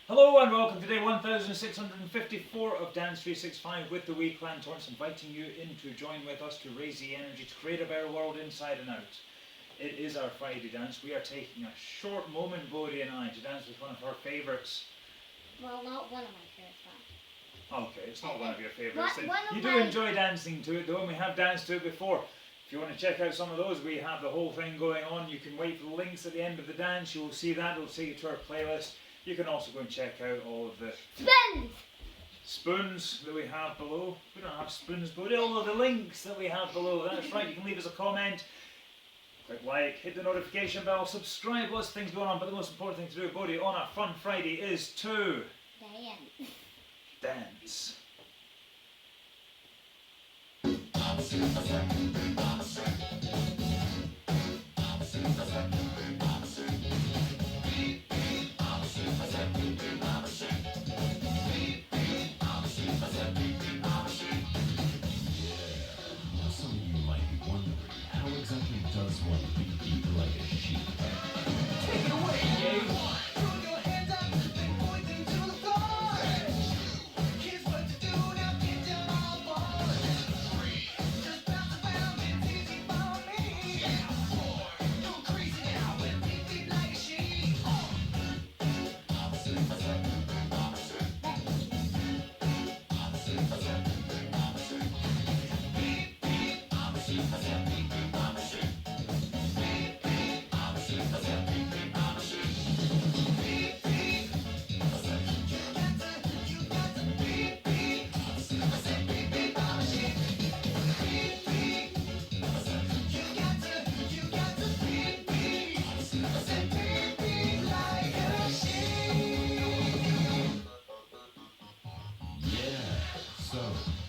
Hello and welcome to day 1654 of Dance 365 with the Wee Clan Torrance, inviting you in to join with us to raise the energy to create a better world inside and out. It is our Friday dance. We are taking a short moment, Bodhi and I, to dance with one of our favourites. Well, not one of my favourites. Okay, it's not one of your favourites. You do my... enjoy dancing to it though, and we have danced to it before. If you want to check out some of those, we have the whole thing going on. You can wait for the links at the end of the dance. You will see that. It'll take you to our playlist. You can also go and check out all of the spoons that we have below. We don't have spoons, but all of the links that we have below. That's right. You can leave us a comment, click like, hit the notification bell, subscribe. Lots of things going on, but the most important thing to do, Bodhi, on our Fun Friday is to dance. Does one beat like a sheep? Take it away, Dave. Throw your hands up and point them to the floor. Here's what to do, now get down all fours. Just bounce around, it's easy for me. Go crazy now and beat like a sheep.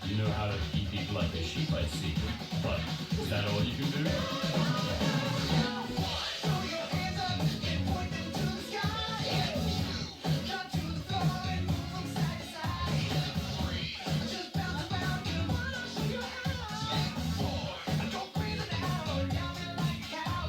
You know how to beat like a sheep, I see. But is that all you can do? Throw your hands up and point them to the sky. Jump to the floor and move from side to side. Just bounce around, you wanna show you how. Go crazy now, yelling like a cow.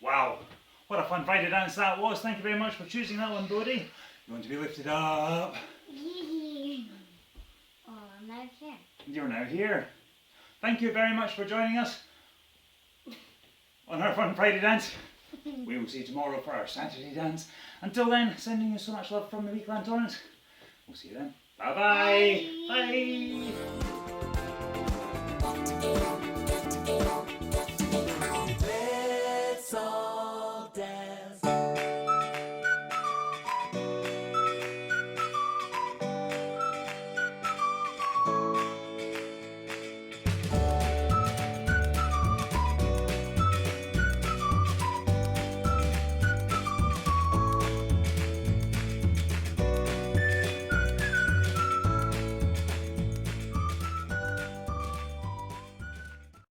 Wow, what a fun Friday dance that was. Thank you very much for choosing that one, Bodhi. You want to be lifted up. Oh, I'm not here. You're now here. Thank you very much for joining us on our fun Friday dance. We will see you tomorrow for our Saturday dance. Until then, sending you so much love from the Wee Clan Torrance. We'll see you then. Bye-bye. Bye. Bye.